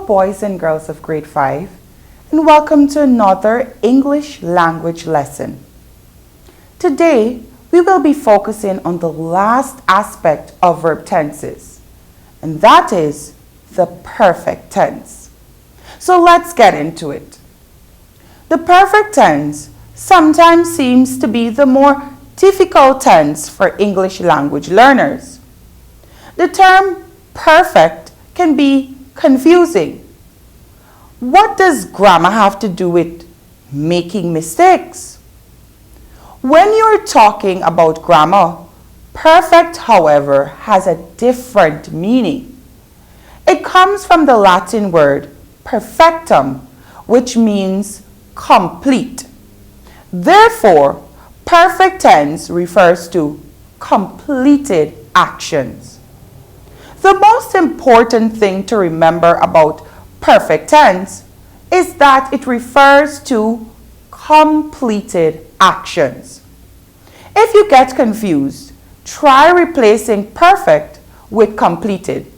boys and girls of grade 5, and welcome to another English language lesson. Today, we will be focusing on the last aspect of verb tenses, and that is the perfect tense. So let's get into it. The perfect tense sometimes seems to be the more difficult tense for English language learners. The term perfect can be confusing. What does grammar have to do with making mistakes? When you're talking about grammar, perfect, however, has a different meaning. It comes from the Latin word perfectum, which means complete. Therefore, perfect tense refers to completed actions. The most important thing to remember about perfect tense is that it refers to completed actions. If you get confused, try replacing perfect with completed,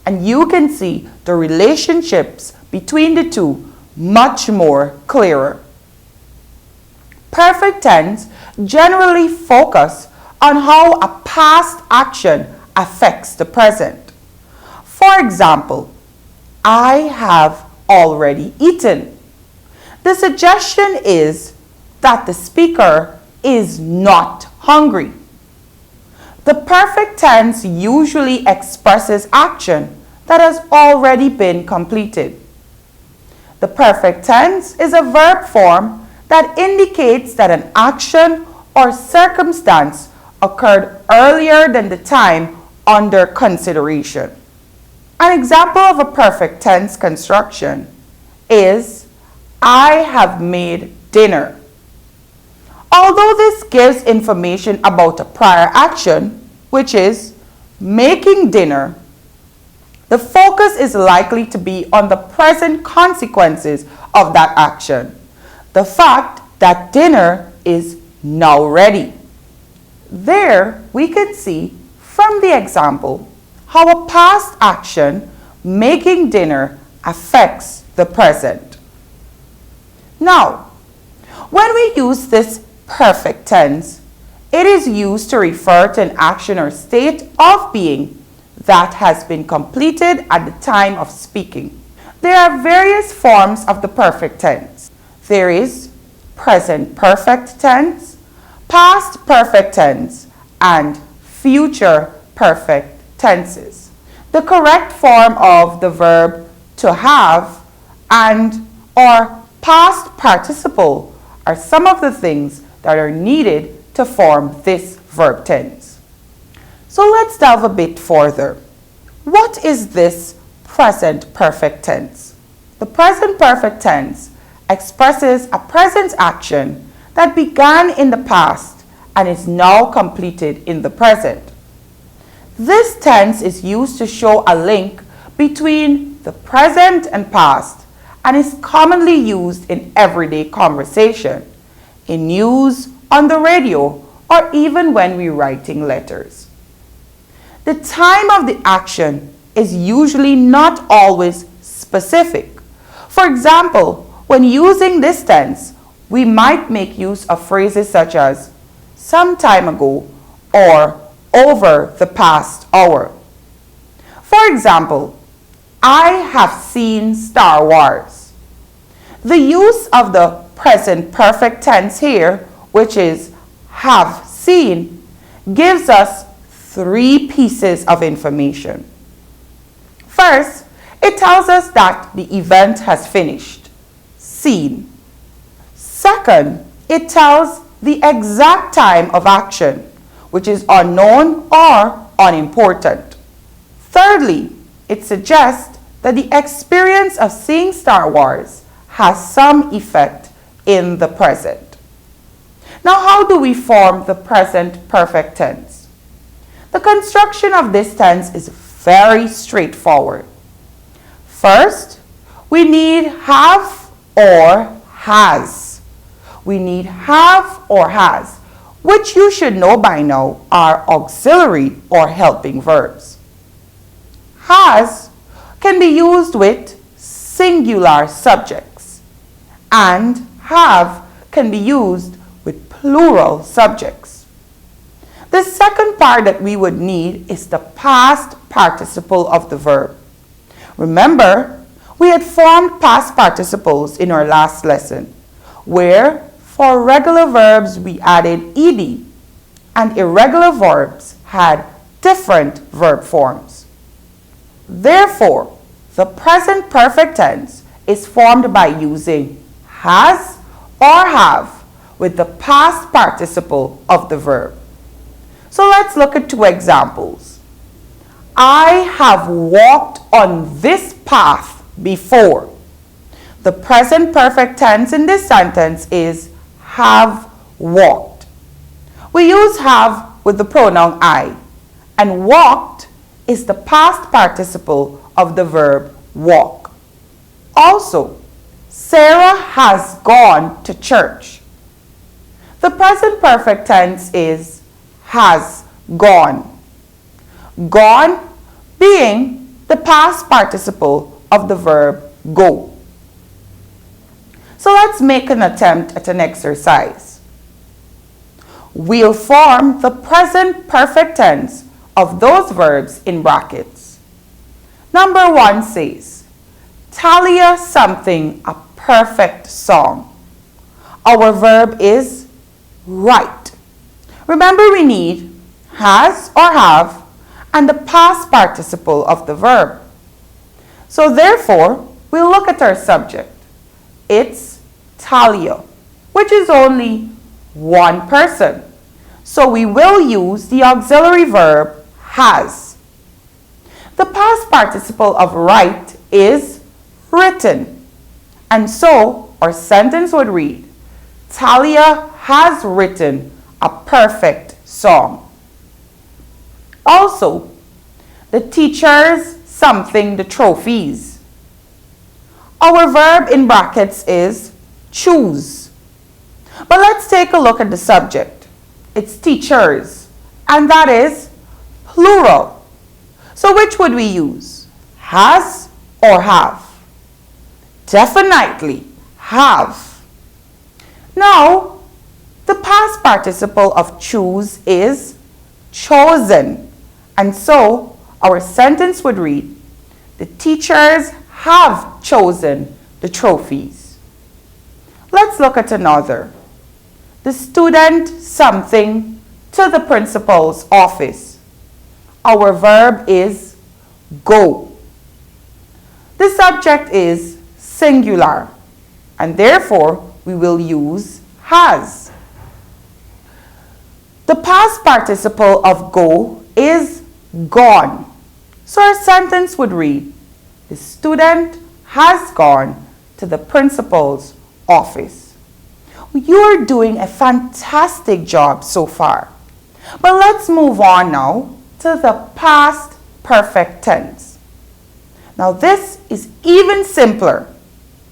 and you can see the relationships between the two much more clearer. Perfect tense generally focus on how a past action affects the present. For example, I have already eaten. The suggestion is that the speaker is not hungry. The perfect tense usually expresses action that has already been completed. The perfect tense is a verb form that indicates that an action or circumstance occurred earlier than the time under consideration. An example of a perfect tense construction is I have made dinner. Although this gives information about a prior action, which is making dinner, the focus is likely to be on the present consequences of that action, the fact that dinner is now ready. There we can see from the example how a past action, making dinner, affects the present. Now, when we use this perfect tense, it is used to refer to an action or state of being that has been completed at the time of speaking. There are various forms of the perfect tense. There is present perfect tense, past perfect tense, and future perfect tenses. The correct form of the verb to have and or past participle are some of the things that are needed to form this verb tense. So let's delve a bit further. What is this present perfect tense? The present perfect tense expresses a present action that began in the past and is now completed in the present. This tense is used to show a link between the present and past and is commonly used in everyday conversation, in news, on the radio, or even when we're writing letters. The time of the action is usually not always specific. For example, when using this tense, we might make use of phrases such as some time ago or over the past hour. For example, I have seen Star Wars. The use of the present perfect tense here, which is have seen, gives us three pieces of information. First, it tells us that the event has finished, seen. Second, it tells the exact time of action, which is unknown or unimportant. Thirdly, it suggests that the experience of seeing Star Wars has some effect in the present. Now, how do we form the present perfect tense? The construction of this tense is very straightforward. First, we need have or has. We need have or has, which you should know by now are auxiliary or helping verbs. Has can be used with singular subjects, and have can be used with plural subjects. The second part that we would need is the past participle of the verb. Remember, we had formed past participles in our last lesson, where for regular verbs we added ed, and irregular verbs had different verb forms. Therefore, the present perfect tense is formed by using has or have with the past participle of the verb. So let's look at two examples. I have walked on this path before. The present perfect tense in this sentence is have walked. We use have with the pronoun I, and walked is the past participle of the verb walk. Also, Sarah has gone to church. The present perfect tense is has gone. Gone being the past participle of the verb go. So let's make an attempt at an exercise. We'll form the present perfect tense of those verbs in brackets. Number 1 says, Talia something a perfect song. Our verb is write. Remember, we need has or have and the past participle of the verb. So therefore, we'll look at our subject. It's Talia, which is only one person. So we will use the auxiliary verb has. The past participle of write is written. And so our sentence would read, Talia has written a perfect song. Also, the teachers something the trophies. Our verb in brackets is choose. But let's take a look at the subject. It's teachers, and that is plural. So which would we use? Has or have? Definitely have. Now, the past participle of choose is chosen. And so, our sentence would read, the teachers have chosen the trophies. Let's look at another. The student something to the principal's office. Our verb is go. The subject is singular, and therefore we will use has. The past participle of go is gone. So our sentence would read, the student has gone to the principal's office. You're doing a fantastic job so far. But let's move on now to the past perfect tense. Now this is even simpler,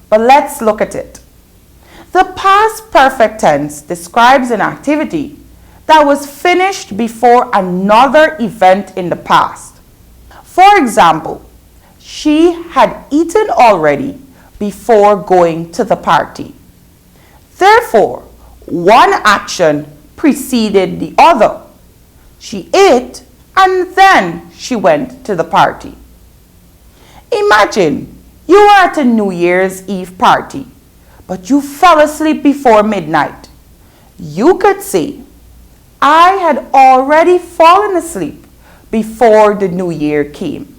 but let's look at it. The past perfect tense describes an activity that was finished before another event in the past. For example, she had eaten already before going to the party. Therefore, one action preceded the other. She ate and then she went to the party. Imagine you were at a New Year's Eve party, but you fell asleep before midnight. You could say, I had already fallen asleep before the new year came.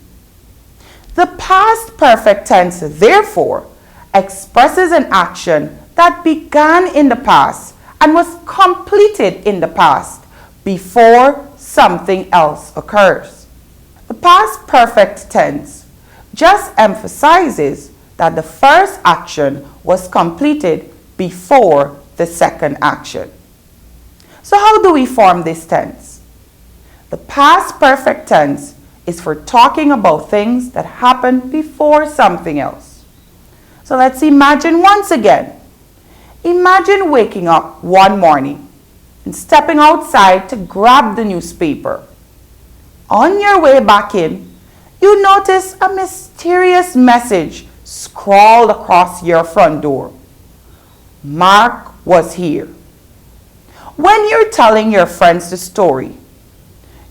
The past perfect tense, therefore, expresses an action that began in the past and was completed in the past before something else occurs. The past perfect tense just emphasizes that the first action was completed before the second action. So how do we form this tense? The past perfect tense is for talking about things that happened before something else. So let's imagine once again. Imagine waking up one morning and stepping outside to grab the newspaper. On your way back in, you notice a mysterious message scrawled across your front door. Mark was here. When you're telling your friends the story,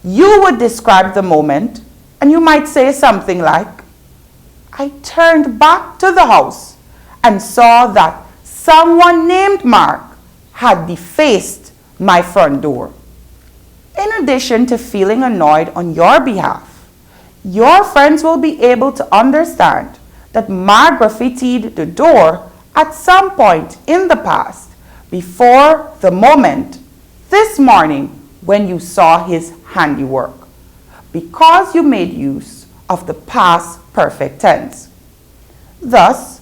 you would describe the moment and you might say something like, I turned back to the house and saw that someone named Mark had defaced my front door. In addition to feeling annoyed on your behalf, your friends will be able to understand that Mark graffitied the door at some point in the past before the moment this morning when you saw his handiwork, because you made use of the past perfect tense. Thus,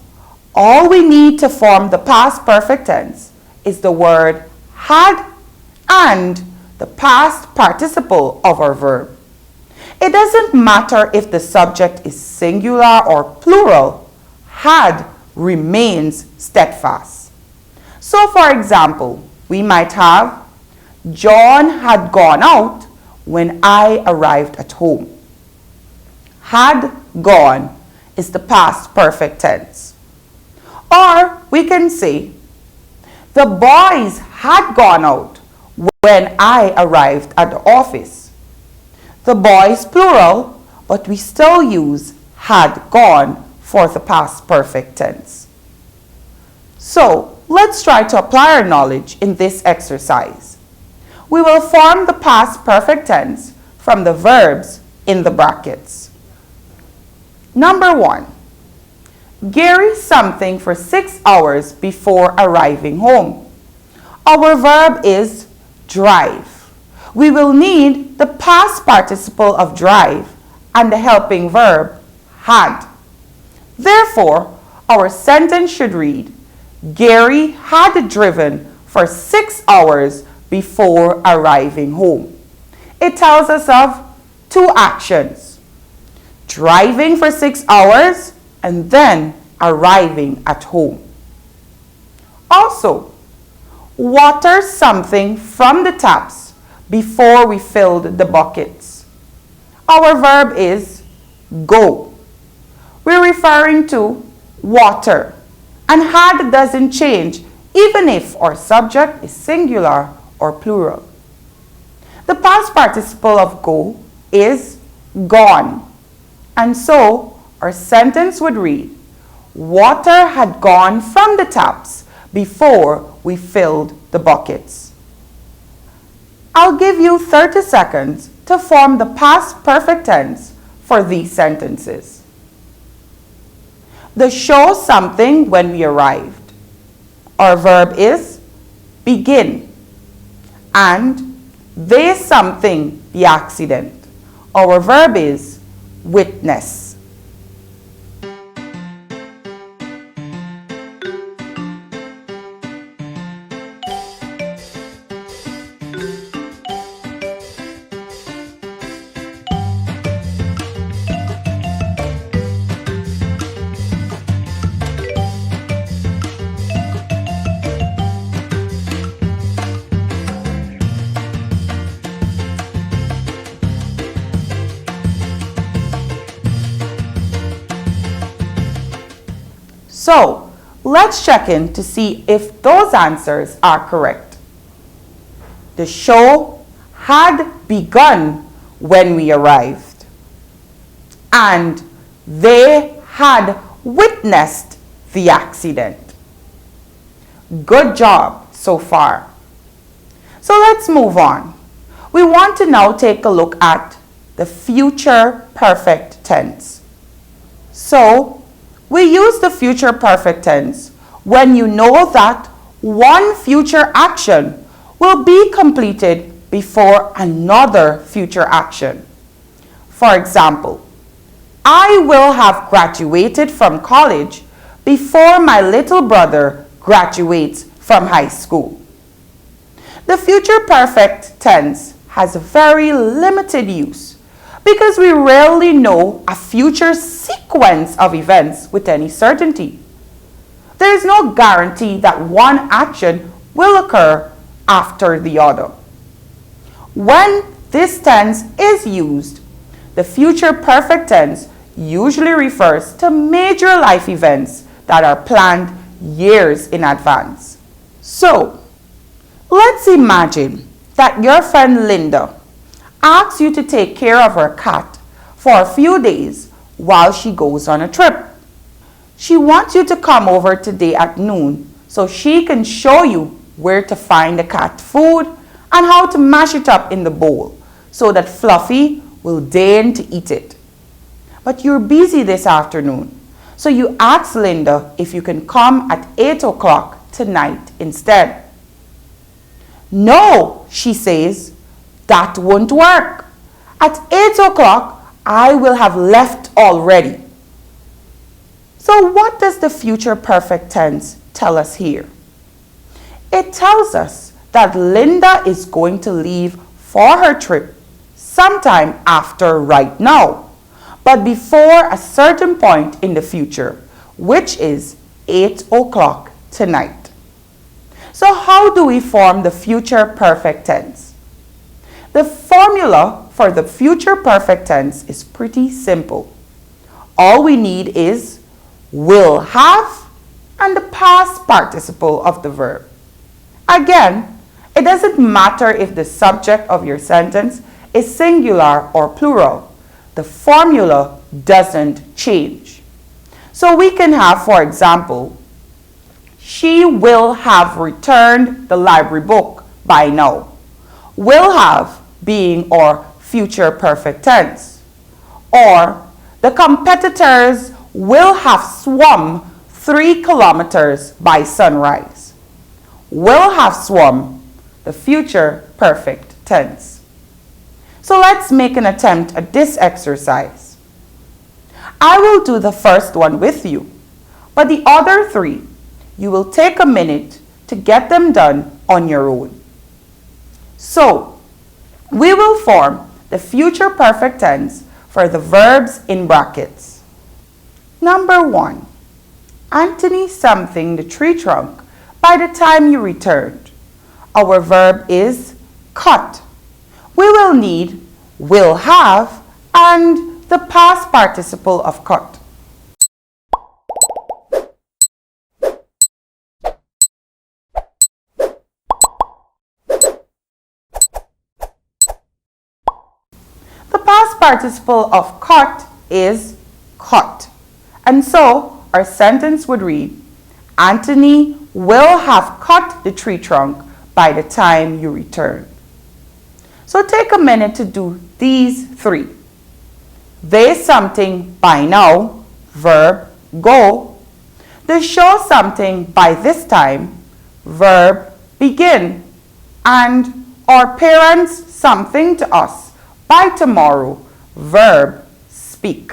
all we need to form the past perfect tense is the word had and the past participle of our verb. It doesn't matter if the subject is singular or plural, had remains steadfast. So for example, we might have, John had gone out when I arrived at home. Had gone is the past perfect tense. Or we can say, the boys had gone out when I arrived at the office. The boys plural, but we still use had gone for the past perfect tense. So let's try to apply our knowledge in this exercise. We will form the past perfect tense from the verbs in the brackets. Number 1. Gary something for 6 hours before arriving home. Our verb is drive. We will need the past participle of drive and the helping verb had. Therefore, our sentence should read, Gary had driven for 6 hours before arriving home. It tells us of two actions, driving for 6 hours and then arriving at home. Also, water something from the taps before we filled the buckets. Our verb is go. We're referring to water, and had doesn't change even if our subject is singular or plural. The past participle of go is gone, and so our sentence would read, water had gone from the taps before we filled the buckets. I'll give you 30 seconds to form the past perfect tense for these sentences. The show something when we arrived. Our verb is begin. And they something the accident. Our verb is witness. So, let's check in to see if those answers are correct. The show had begun when we arrived, and they had witnessed the accident. Good job so far. So let's move on. We want to now take a look at the future perfect tense. So, we use the future perfect tense when you know that one future action will be completed before another future action. For example, I will have graduated from college before my little brother graduates from high school. The future perfect tense has very limited use because we rarely know a future sequence of events with any certainty. There is no guarantee that one action will occur after the other. When this tense is used, the future perfect tense usually refers to major life events that are planned years in advance. So, let's imagine that your friend Linda asks you to take care of her cat for a few days while she goes on a trip. She wants you to come over today at noon so she can show you where to find the cat food and how to mash it up in the bowl so that Fluffy will deign to eat it. But you're busy this afternoon, so you ask Linda if you can come at 8 o'clock tonight instead. No, she says, that won't work. At 8 o'clock, I will have left already. So what does the future perfect tense tell us here? It tells us that Linda is going to leave for her trip sometime after right now, but before a certain point in the future, which is 8 o'clock tonight. So how do we form the future perfect tense? The formula for the future perfect tense is pretty simple. All we need is will have and the past participle of the verb. Again, it doesn't matter if the subject of your sentence is singular or plural. The formula doesn't change. So we can have, for example, she will have returned the library book by now. Will have being our future perfect tense. Or the competitors will have swum 3 kilometers by sunrise. Will have swum, the future perfect tense. So let's make an attempt at this exercise. I will do the first one with you, but the other 3, you will take a minute to get them done on your own. So, we will form the future perfect tense for the verbs in brackets. Number 1, Anthony something the tree trunk by the time you returned. Our verb is cut. We will need will have and the past participle of cut. The past participle of cut is cut. And so our sentence would read, Anthony will have cut the tree trunk by the time you return. So take a minute to do these 3. They something by now, verb go. They show something by this time, verb begin. And our parents something to us by tomorrow, verb speak.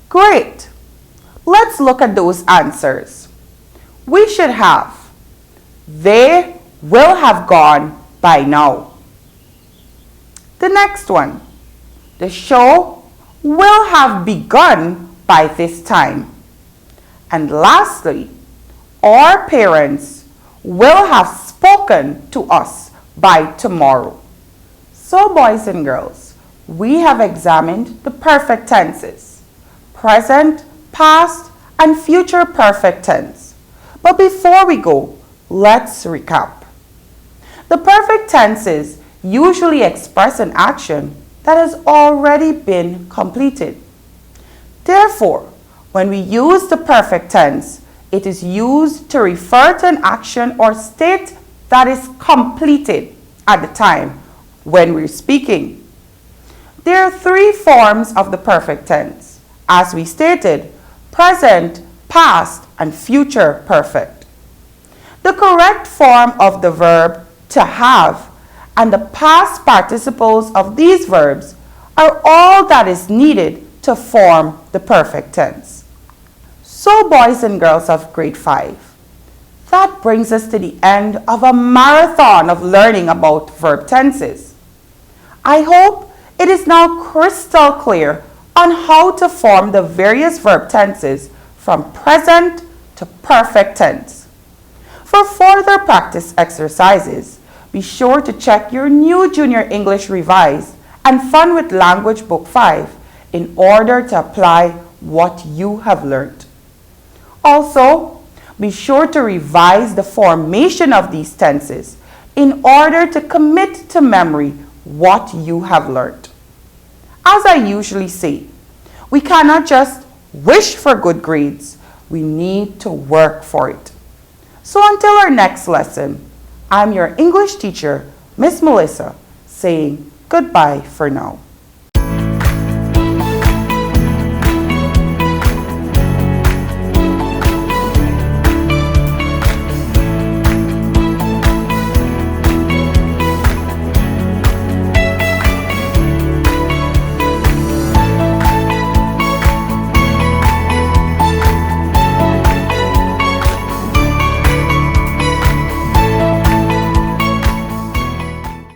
Great! Let's look at those answers. We should have, they will have gone by now. The next one, the show will have begun by this time. And lastly, our parents will have spoken to us by tomorrow. So boys and girls, we have examined the perfect tenses. Present, past, and future perfect tense. But before we go, let's recap. The perfect tenses usually express an action that has already been completed. Therefore, when we use the perfect tense, it is used to refer to an action or state that is completed at the time when we're speaking. There are three forms of the perfect tense. As we stated, present, past, and future perfect. The correct form of the verb to have and the past participles of these verbs are all that is needed to form the perfect tense. So, boys and girls of grade 5, that brings us to the end of a marathon of learning about verb tenses. I hope it is now crystal clear on how to form the various verb tenses from present to perfect tense. For further practice exercises, be sure to check your new Junior English Revised and Fun with Language Book 5 in order to apply what you have learned. Also, be sure to revise the formation of these tenses in order to commit to memory what you have learned. As I usually say, we cannot just wish for good grades, we need to work for it. So until our next lesson, I'm your English teacher, Miss Melissa, saying goodbye for now.